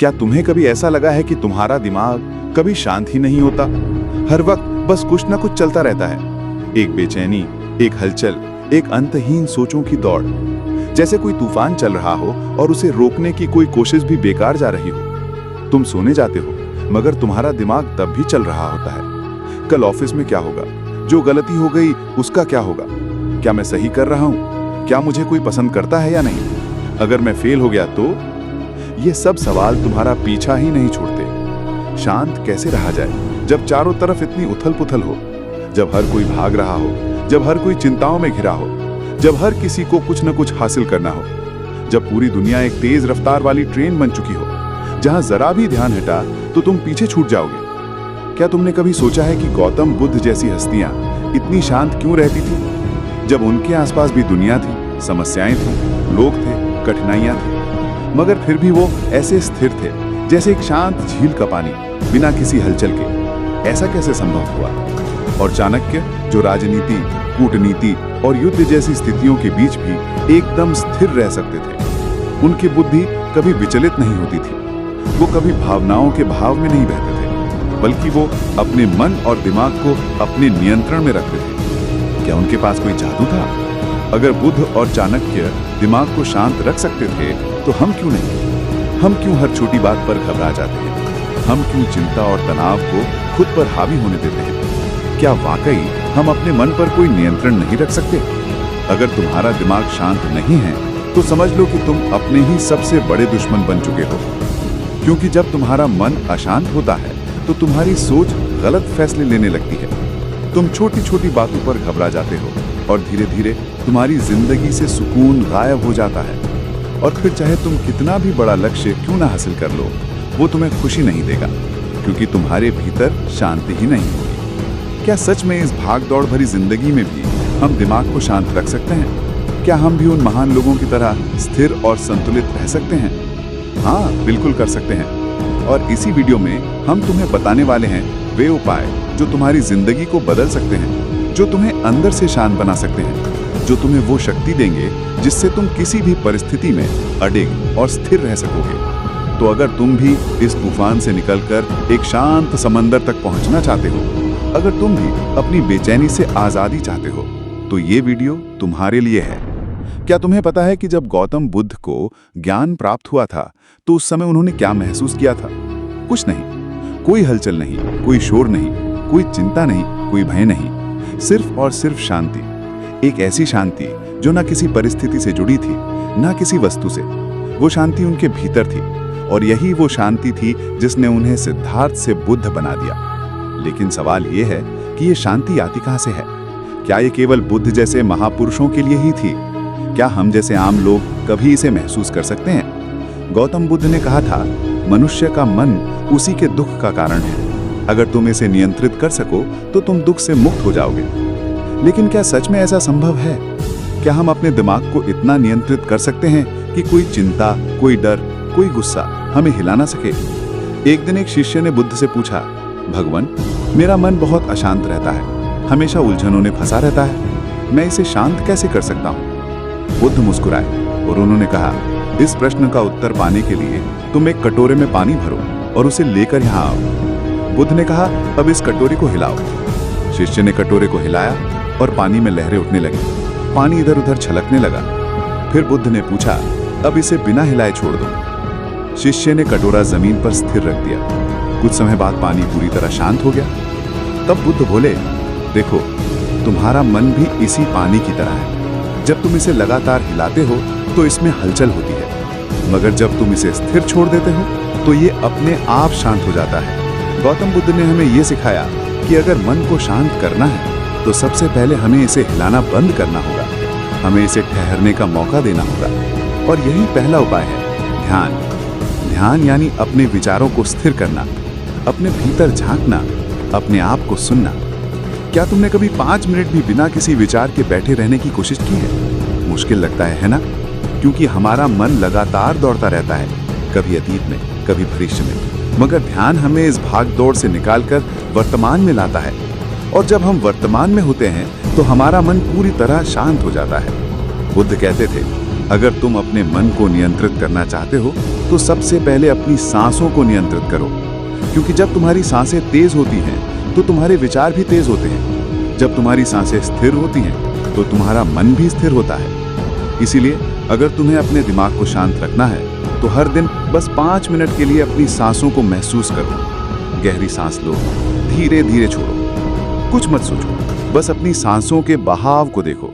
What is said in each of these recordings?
क्या तुम्हें कभी ऐसा लगा है कि तुम्हारा दिमाग कभी शांत ही नहीं होता? हर वक्त बस कुछ ना कुछ चलता रहता है। एक बेचैनी, एक हलचल, एक अंतहीन सोचों की दौड़। जैसे कोई तूफान चल रहा हो और उसे रोकने की कोई कोशिश भी बेकार जा रही हो। तुम सोने जाते हो मगर तुम्हारा दिमाग तब भी चल रहा होता है। कल ऑफिस में क्या होगा? जो गलती हो गई उसका क्या होगा? क्या मैं सही कर रहा हूँ? क्या मुझे कोई पसंद करता है या नहीं? अगर मैं फेल हो गया तो? ये सब सवाल तुम्हारा पीछा ही नहीं छोड़ते। शांत कैसे रहा जाए जब चारों तरफ इतनी उथल पुथल हो, जब हर कोई भाग रहा हो, जब हर कोई चिंताओं में घिरा हो, जब हर किसी को कुछ न कुछ हासिल करना हो, जब पूरी दुनिया एक तेज रफ्तार वाली ट्रेन बन चुकी हो, जहां जरा भी ध्यान हटा तो तुम पीछे छूट जाओगे। क्या तुमने कभी सोचा है कि गौतम बुद्ध जैसी हस्तियां इतनी शांत क्यों रहती थी, जब उनके आसपास भी दुनिया थी, समस्याएं थी, लोग थे, कठिनाइयां थी, मगर फिर भी वो ऐसे स्थिर थे जैसे एक शांत झील का पानी, बिना किसी हलचल के। ऐसा कैसे संभव हुआ? और चाणक्य, जो राजनीति, कूटनीति और युद्ध जैसी स्थितियों के बीच भी एकदम स्थिर रह सकते थे, उनकी बुद्धि कभी विचलित नहीं होती थी। वो कभी भावनाओं के भाव में नहीं बहते थे, बल्कि वो अपने मन और दिमाग को अपने नियंत्रण में रखते थे। क्या उनके पास कोई जादू था? अगर बुद्ध और चाणक्य दिमाग को शांत रख सकते थे तो हम क्यों नहीं? हम क्यों हर छोटी बात पर घबरा जाते हैं? हम क्यों चिंता और तनाव को खुद पर हावी होने देते हैं? क्या वाकई हम अपने मन पर कोई नियंत्रण नहीं रख सकते? अगर तुम्हारा दिमाग शांत नहीं है तो समझ लो कि तुम अपने ही सबसे बड़े दुश्मन बन चुके हो। क्योंकि जब तुम्हारा मन अशांत होता है तो तुम्हारी सोच गलत फैसले लेने लगती है। तुम छोटी छोटी बातों पर घबरा जाते हो और धीरे धीरे तुम्हारी जिंदगी से सुकून गायब हो जाता है। और फिर चाहे तुम कितना भी बड़ा लक्ष्य क्यों ना हासिल कर लो, वो तुम्हें खुशी नहीं देगा, क्योंकि तुम्हारे भीतर शांति ही नहीं होगी। क्या सच में इस भाग दौड़ भरी जिंदगी में भी हम दिमाग को शांत रख सकते हैं? क्या हम भी उन महान लोगों की तरह स्थिर और संतुलित रह सकते हैं? हाँ, बिल्कुल कर सकते हैं। और इसी वीडियो में हम तुम्हें बताने वाले हैं वे उपाय जो तुम्हारी जिंदगी को बदल सकते हैं, जो तुम्हें अंदर से शांत बना सकते हैं, जो तुम्हें वो शक्ति देंगे जिससे तुम किसी भी परिस्थिति में अडिग और स्थिर रह सकोगे। तो अगर तुम भी इस तूफान से निकलकर एक शांत समंदर तक पहुंचना चाहते हो, अगर तुम भी अपनी बेचैनी से आजादी चाहते हो, तो ये वीडियो तुम्हारे लिए है। क्या तुम्हें पता है कि जब गौतम बुद्ध को ज्ञान प्राप्त हुआ था तो उस समय उन्होंने क्या महसूस किया था? कुछ नहीं, कोई हलचल नहीं, कोई शोर नहीं, कोई चिंता नहीं, कोई भय नहीं, सिर्फ और सिर्फ शांति। एक ऐसी शांति जो ना किसी परिस्थिति से जुड़ी थी, ना किसी वस्तु से। वो शांति उनके भीतर थी, और यही वो शांति थी जिसने उन्हें सिद्धार्थ से बुद्ध बना दिया। लेकिन सवाल ये है कि ये शांति आती कहाँ से है? क्या ये केवल बुद्ध जैसे महापुरुषों के लिए ही थी? क्या हम जैसे आम लोग कभी इसे महसूस कर सकते हैं? गौतम बुद्ध ने कहा था, मनुष्य का मन उसी के दुख का कारण है। अगर तुम इसे नियंत्रित कर सको तो तुम दुख से मुक्त हो जाओगे। लेकिन क्या सच में ऐसा संभव है? क्या हम अपने दिमाग को इतना नियंत्रित कर सकते हैं कि कोई चिंता, कोई डर, कोई गुस्सा हमें हिला ना सके? एक दिन एक शिष्य ने बुद्ध से पूछा, भगवान, मेरा मन बहुत अशांत रहता है, हमेशा उलझनों में फंसा रहता है, मैं इसे शांत कैसे कर सकता हूँ? बुद्ध मुस्कुराए और उन्होंने कहा, इस प्रश्न का उत्तर पाने के लिए तुम एक कटोरे में पानी भरो और उसे लेकर यहाँ आओ। बुद्ध ने कहा, अब इस कटोरे को हिलाओ। शिष्य ने कटोरे को हिलाया और पानी में लहरें उठने लगी, पानी इधर उधर छलकने लगा। फिर बुद्ध ने पूछा, अब इसे बिना हिलाए छोड़ दो। शिष्य ने कटोरा जमीन पर स्थिर रख दिया। कुछ समय बाद पानी पूरी तरह शांत हो गया। तब बुद्ध बोले, देखो, तुम्हारा मन भी इसी पानी की तरह है। जब तुम इसे लगातार हिलाते हो तो इसमें हलचल होती है, मगर जब तुम इसे स्थिर छोड़ देते हो तो ये अपने आप शांत हो जाता है। गौतम बुद्ध ने हमें ये सिखाया कि अगर मन को शांत करना है तो सबसे पहले हमें इसे हिलाना बंद करना होगा, हमें इसे ठहरने का मौका देना होगा। और यही पहला उपाय है, ध्यान। ध्यान यानी अपने विचारों को स्थिर करना, अपने भीतर झांकना, अपने आप को सुनना। क्या तुमने कभी 5 मिनट भी बिना किसी विचार के बैठे रहने की कोशिश की है? मुश्किल लगता है ना? क्योंकि हमारा मन लगातार दौड़ता रहता है, कभी अतीत में, कभी भविष्य में। मगर ध्यान हमें इस भाग दौड़ से निकालकर वर्तमान में लाता है। और जब हम वर्तमान में होते हैं तो हमारा मन पूरी तरह शांत हो जाता है। बुद्ध कहते थे, अगर तुम अपने मन को नियंत्रित करना चाहते हो तो सबसे पहले अपनी सांसों को नियंत्रित करो, क्योंकि जब तुम्हारी सांसें तेज होती हैं तो तुम्हारे विचार भी तेज होते हैं। जब तुम्हारी सांसें स्थिर होती हैं तो तुम्हारा मन भी स्थिर होता है। इसीलिए अगर तुम्हें अपने दिमाग को शांत रखना है तो हर दिन बस 5 मिनट के लिए अपनी सांसों को महसूस करो। गहरी सांस लो, धीरे धीरे छोड़ो, कुछ मत सोचो, बस अपनी सांसों के बहाव को देखो।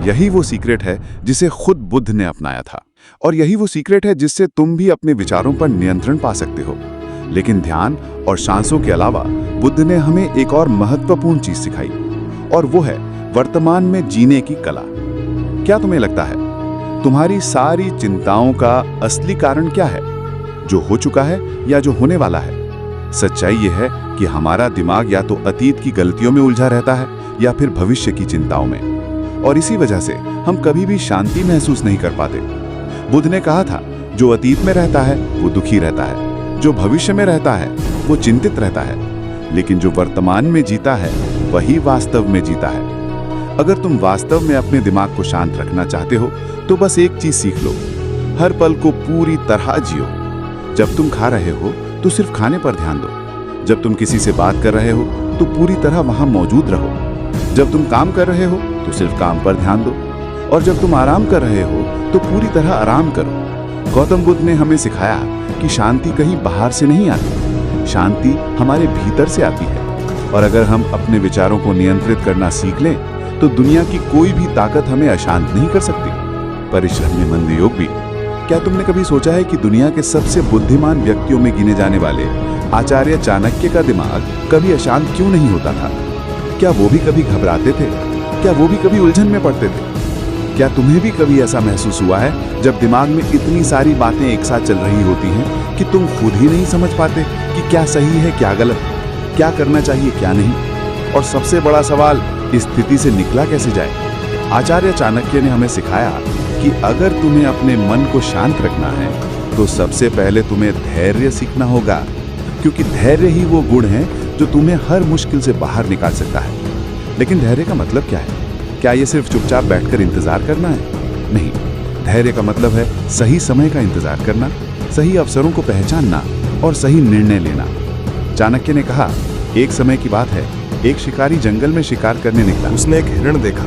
यही वो सीक्रेट है जिसे खुद बुद्ध ने अपनाया था, और यही वो सीक्रेट है जिससे तुम भी अपने विचारों पर नियंत्रण पा सकते हो। लेकिन ध्यान और सांसों के अलावा बुद्ध ने हमें एक और महत्वपूर्ण चीज सिखाई, और वो है वर्तमान में जीने की कला। क्या तुम्हें लगता है तुम्हारी सारी चिंताओं का असली कारण क्या है? जो हो चुका है या जो होने वाला है? सच्चाई यह है कि हमारा दिमाग या तो अतीत की गलतियों में उलझा रहता है या फिर भविष्य की चिंताओं में, और इसी वजह से हम कभी भी शांति महसूस नहीं कर पाते। बुद्ध ने कहा था, जो अतीत में रहता है वो दुखी रहता है, जो भविष्य में रहता है वो चिंतित रहता है, लेकिन जो वर्तमान में जीता है वही वास्तव में जीता है। अगर तुम वास्तव में अपने दिमाग को शांत रखना चाहते हो तो बस एक चीज सीख लो, हर पल को पूरी तरह जियो। जब तुम खा रहे हो तो सिर्फ खाने पर ध्यान दो। जब तुम किसी से बात कर रहे हो तो पूरी तरह वहां मौजूद रहो। जब तुम काम कर रहे हो तो सिर्फ काम पर ध्यान दो, और जब तुम आराम कर रहे हो तो पूरी तरह आराम करो। गौतम बुद्ध ने हमें सिखाया कि शांति कहीं बाहर से नहीं आती, शांति हमारे भीतर से आती है। और अगर हम अपने विचारों को नियंत्रित करना सीख लें तो दुनिया की कोई भी ताकत हमें अशांत नहीं कर सकती। परिश्रम में मंद योग भी। क्या तुमने कभी सोचा है कि दुनिया के सबसे बुद्धिमान व्यक्तियों में गिने जाने वाले आचार्य चाणक्य का दिमाग कभी अशांत क्यों नहीं होता था? क्या वो भी कभी घबराते थे? क्या वो भी कभी उलझन में पड़ते थे? क्या तुम्हें भी कभी ऐसा महसूस हुआ है जब दिमाग में इतनी सारी बातें एक साथ चल रही होती हैं कि तुम खुद ही नहीं समझ पाते कि क्या सही है क्या गलत, क्या करना चाहिए क्या नहीं? और सबसे बड़ा सवाल, इस स्थिति से निकला कैसे जाए? आचार्य चाणक्य ने हमें सिखाया कि अगर तुम्हें अपने मन को शांत रखना है तो सबसे पहले तुम्हें धैर्य सीखना होगा, क्योंकि धैर्य ही वो गुण है जो तुम्हें हर मुश्किल से बाहर निकाल सकता है। लेकिन धैर्य का मतलब क्या है? क्या ये सिर्फ चुपचाप बैठकर इंतजार करना है? नहीं, धैर्य का मतलब है सही समय का इंतजार करना, सही अवसरों को पहचानना और सही निर्णय लेना। चाणक्य ने कहा, एक समय की बात है, एक शिकारी जंगल में शिकार करने निकला। उसने एक हिरण देखा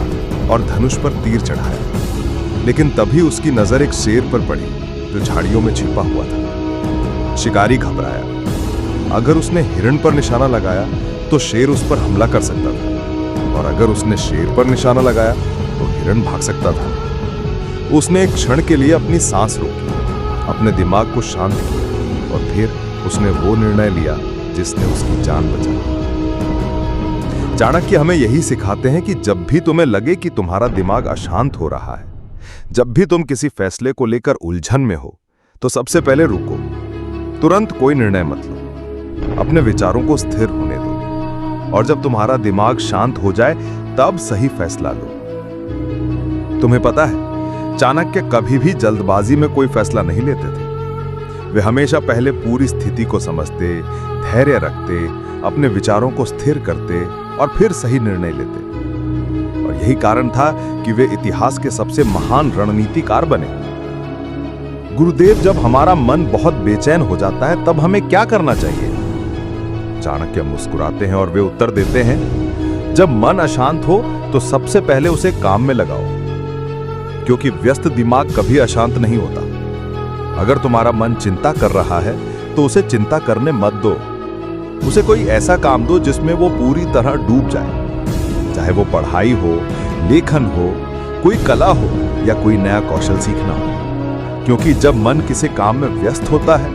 और धनुष पर तीर चढ़ाया, लेकिन तभी उसकी नजर एक शेर पर पड़ी जो झाड़ियों में छिपा हुआ था। शिकारी घबराया। अगर उसने हिरण पर निशाना लगाया तो शेर उस पर हमला कर सकता था, और अगर उसने शेर पर निशाना लगाया तो हिरण भाग सकता था। उसने एक क्षण के लिए अपनी सांस रोकी, अपने दिमाग को शांत किया, और फिर उसने वो निर्णय लिया जिसने उसकी जान बचाई। चाणक्य हमें यही सिखाते हैं कि जब भी तुम्हें लगे कि तुम्हारा दिमाग अशांत हो रहा है, जब भी तुम किसी फैसले को लेकर उलझन में हो, तो सबसे पहले रुको, तुरंत कोई निर्णय मत लो, अपने विचारों को स्थिर होने दो, और जब तुम्हारा दिमाग शांत हो जाए तब सही फैसला लो। तुम्हें पता है, चाणक्य कभी भी जल्दबाजी में कोई फैसला नहीं लेते थे। वे हमेशा पहले पूरी स्थिति को समझते, धैर्य रखते, अपने विचारों को स्थिर करते और फिर सही निर्णय लेते। और यही कारण था कि वे इतिहास के सबसे महान रणनीतिकार बने। गुरुदेव, जब हमारा मन बहुत बेचैन हो जाता है तब हमें क्या करना चाहिए? चाणक्य मुस्कुराते हैं और वे उत्तर देते हैं, जब मन अशांत हो तो सबसे पहले उसे काम में लगाओ, क्योंकि व्यस्त दिमाग कभी अशांत नहीं होता। अगर तुम्हारा मन चिंता कर रहा है तो उसे चिंता करने मत दो। उसे कोई ऐसा काम दो जिसमें वो पूरी तरह डूब जाए, चाहे वो पढ़ाई हो, लेखन हो, कोई कला हो या कोई नया कौशल सीखना हो। क्योंकि जब मन किसी काम में व्यस्त होता है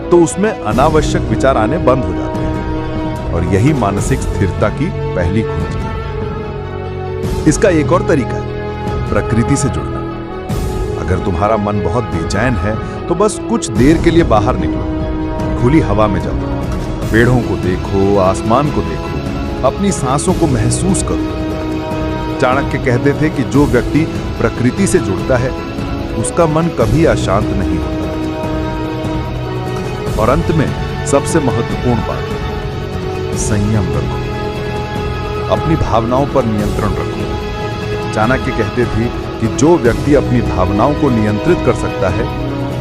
तो उसमें अनावश्यक विचार आने बंद हो जाते हैं, और यही मानसिक स्थिरता की पहली कुंजी है। इसका एक और तरीका है प्रकृति से जुड़ना। अगर तुम्हारा मन बहुत बेचैन है तो बस कुछ देर के लिए बाहर निकलो, खुली हवा में जाओ, पेड़ों को देखो, आसमान को देखो, अपनी सांसों को महसूस करो। चाणक्य कहते थे कि जो व्यक्ति प्रकृति से जुड़ता है उसका मन कभी अशांत नहीं होता। और अंत में सबसे महत्वपूर्ण बात, संयम रखो, अपनी भावनाओं पर नियंत्रण रखो। चाणक्य कहते थे कि जो व्यक्ति अपनी भावनाओं को नियंत्रित कर सकता है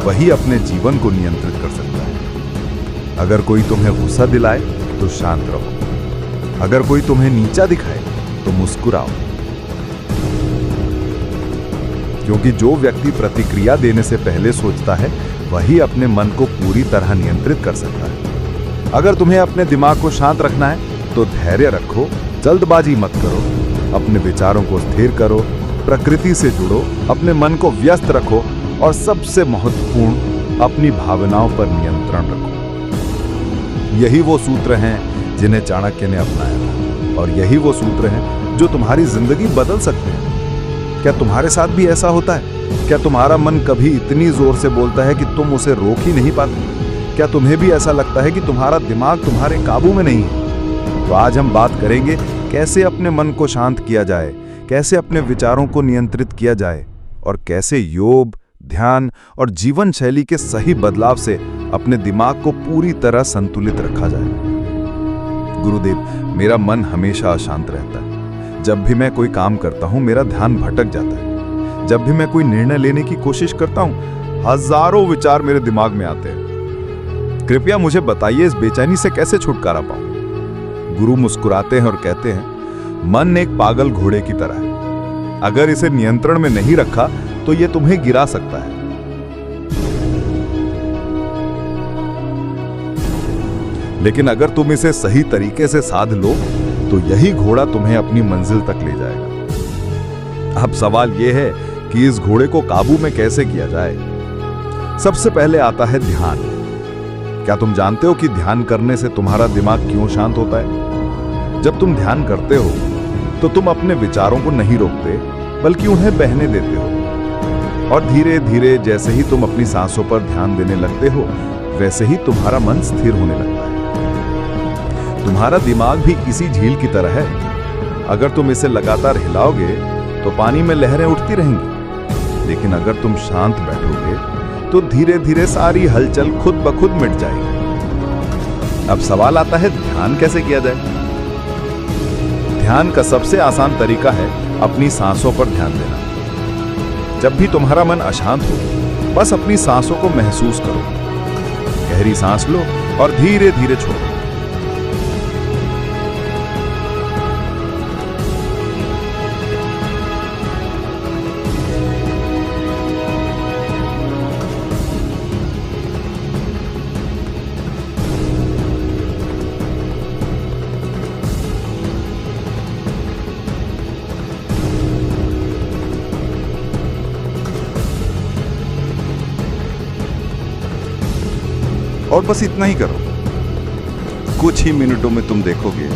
वही अपने जीवन को नियंत्रित कर सकता है। अगर कोई तुम्हें गुस्सा दिलाए तो शांत रहो, अगर कोई तुम्हें नीचा दिखाए तो मुस्कुराओ, क्योंकि जो व्यक्ति प्रतिक्रिया देने से पहले सोचता है वही अपने मन को पूरी तरह नियंत्रित कर सकता है। अगर तुम्हें अपने दिमाग को शांत रखना है तो धैर्य रखो, जल्दबाजी मत करो, अपने विचारों को स्थिर करो, प्रकृति से जुड़ो, अपने मन को व्यस्त रखो और सबसे महत्वपूर्ण, अपनी भावनाओं पर नियंत्रण रखो। यही वो सूत्र हैं जिन्हें चाणक्य ने अपनाया था और यही वो सूत्र हैं जो तुम्हारी जिंदगी बदल सकते हैं। क्या तुम्हारे साथ भी ऐसा होता है? क्या तुम्हारा मन कभी इतनी जोर से बोलता है कि तुम उसे रोक ही नहीं पाते? क्या तुम्हें भी ऐसा लगता है कि तुम्हारा दिमाग तुम्हारे काबू में नहीं है? तो आज हम बात करेंगे कैसे अपने मन को शांत किया जाए, कैसे अपने विचारों को नियंत्रित किया जाए और कैसे योग, ध्यान और जीवन शैली के सही बदलाव से अपने दिमाग को पूरी तरह संतुलित रखा जाए। गुरुदेव, मेरा मन हमेशा अशांत रहता है। जब भी मैं कोई काम करता हूं मेरा ध्यान भटक जाता है। जब भी मैं कोई निर्णय लेने की कोशिश करता हूं हजारों विचार मेरे दिमाग में आते हैं। कृपया मुझे बताइए इस बेचैनी से कैसे छुटकारा पाऊं। गुरु मुस्कुराते हैं और कहते हैं, मन एक पागल घोड़े की तरह है। अगर इसे नियंत्रण में नहीं रखा तो यह तुम्हें गिरा सकता है। लेकिन अगर तुम इसे सही तरीके से साध लो तो यही घोड़ा तुम्हें अपनी मंजिल तक ले जाएगा। अब सवाल यह है कि इस घोड़े को काबू में कैसे किया जाए। सबसे पहले आता है ध्यान। क्या तुम जानते हो कि ध्यान करने से तुम्हारा दिमाग क्यों शांत होता है? जब तुम ध्यान करते हो तो तुम अपने विचारों को नहीं रोकते बल्कि उन्हें बहने देते हो और धीरे धीरे जैसे ही तुम अपनी सांसों पर ध्यान देने लगते हो वैसे ही तुम्हारा मन स्थिर होने लगता है। तुम्हारा दिमाग भी इसी झील की तरह है। अगर तुम इसे लगातार हिलाओगे तो पानी में लहरें उठती रहेंगी, लेकिन अगर तुम शांत बैठोगे तो धीरे धीरे सारी हलचल खुद ब खुद मिट जाएगी। अब सवाल आता है, ध्यान कैसे किया जाए? ध्यान का सबसे आसान तरीका है अपनी सांसों पर ध्यान देना। जब भी तुम्हारा मन अशांत हो बस अपनी सांसों को महसूस करो। गहरी सांस लो और धीरे धीरे छोड़ो। और बस इतना ही करो। कुछ ही मिनटों में तुम देखोगे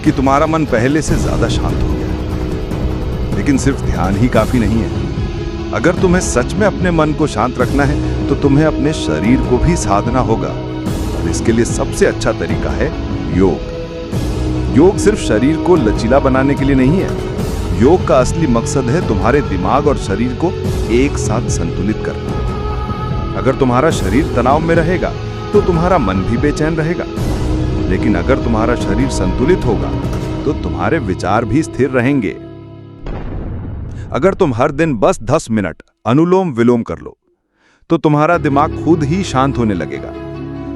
कि तुम्हारा मन पहले से ज्यादा शांत हो गया। लेकिन सिर्फ ध्यान ही काफी नहीं है। अगर तुम्हें सच में अपने मन को शांत रखना है तो तुम्हें अपने शरीर को भी साधना होगा और इसके लिए सबसे अच्छा तरीका है योग। योग सिर्फ शरीर को लचीला बनाने के लिए नहीं है। योग का असली मकसद है तुम्हारे दिमाग और शरीर को एक साथ संतुलित करना। अगर तुम्हारा शरीर तनाव में रहेगा तो तुम्हारा मन भी बेचैन रहेगा, लेकिन अगर तुम्हारा शरीर संतुलित होगा तो तुम्हारे विचार भी स्थिर रहेंगे। अगर तुम हर दिन बस 10 मिनट अनुलोम विलोम कर लो तो तुम्हारा दिमाग खुद ही शांत होने लगेगा,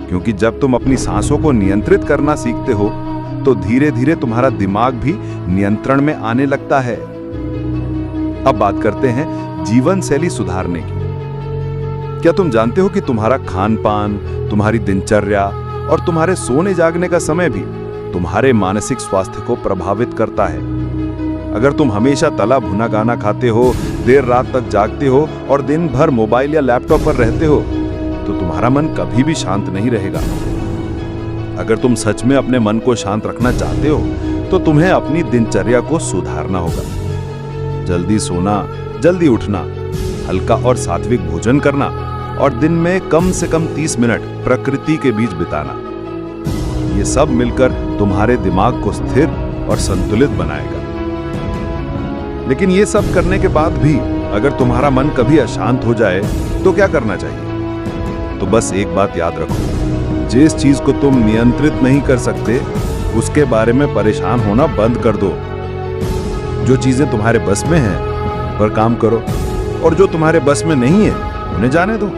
क्योंकि जब तुम अपनी सांसों को नियंत्रित करना सीखते हो तो धीरे धीरे तुम्हारा दिमाग भी नियंत्रण में आने लगता है। अब बात करते हैं जीवन शैली सुधारने की। क्या तुम जानते हो कि तुम्हारा खान पान, तुम्हारी दिनचर्या और तुम्हारे सोने जागने का समय भी तुम्हारे मानसिक स्वास्थ्य को प्रभावित करता है? अगर तुम हमेशा तला भुना खाना खाते हो, देर रात तक जागते हो और दिन भर मोबाइल या लैपटॉप पर रहते हो तो तुम्हारा मन कभी भी शांत नहीं रहेगा। अगर तुम सच में अपने मन को शांत रखना चाहते हो तो तुम्हें अपनी दिनचर्या को सुधारना होगा। जल्दी सोना, जल्दी उठना, हल्का और सात्विक भोजन करना और दिन में कम से कम 30 मिनट प्रकृति के बीच बिताना, ये सब मिलकर तुम्हारे दिमाग को स्थिर और संतुलित बनाएगा। लेकिन ये सब करने के बाद भी अगर तुम्हारा मन कभी अशांत हो जाए तो क्या करना चाहिए? तो बस एक बात याद रखो, जिस चीज को तुम नियंत्रित नहीं कर सकते उसके बारे में परेशान होना बंद कर दो। जो चीजें तुम्हारे बस में हैं पर काम करो, और जो तुम्हारे बस में नहीं है उन्हें जाने दो।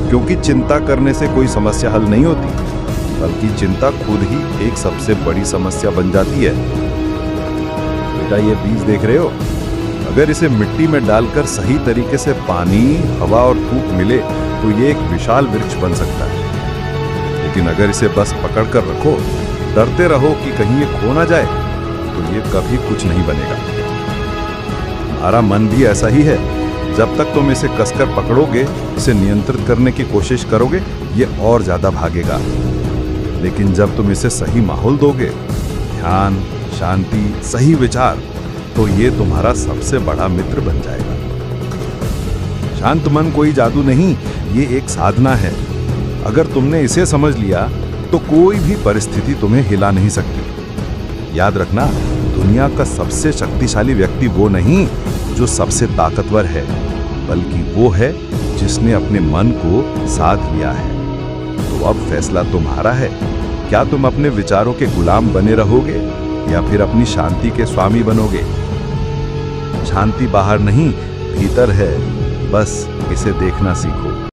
क्योंकि चिंता करने से कोई समस्या हल नहीं होती, बल्कि चिंता खुद ही एक सबसे बड़ी समस्या बन जाती है। बेटा, ये बीज देख रहे हो? अगर इसे मिट्टी में डालकर सही तरीके से पानी, हवा और धूप मिले तो ये एक विशाल वृक्ष बन सकता है। लेकिन अगर इसे बस पकड़कर रखो, डरते रहो कि कहीं ये खो ना जाए, तो ये कभी कुछ नहीं बनेगा। तुम्हारा मन भी ऐसा ही है। जब तक तुम इसे कसकर पकड़ोगे, इसे नियंत्रित करने की कोशिश करोगे, ये और ज्यादा भागेगा। लेकिन जब तुम इसे सही माहौल दोगे, ध्यान, शांति, सही विचार, तो ये तुम्हारा सबसे बड़ा मित्र बन जाएगा। शांत मन कोई जादू नहीं, ये एक साधना है। अगर तुमने इसे समझ लिया तो कोई भी परिस्थिति तुम्हें हिला नहीं सकती। याद रखना, दुनिया का सबसे शक्तिशाली व्यक्ति वो नहीं जो सबसे ताकतवर है, बल्कि वो है जिसने अपने मन को साध लिया है। तो अब फैसला तुम्हारा है। क्या तुम अपने विचारों के गुलाम बने रहोगे या फिर अपनी शांति के स्वामी बनोगे? शांति बाहर नहीं, भीतर है। बस इसे देखना सीखो।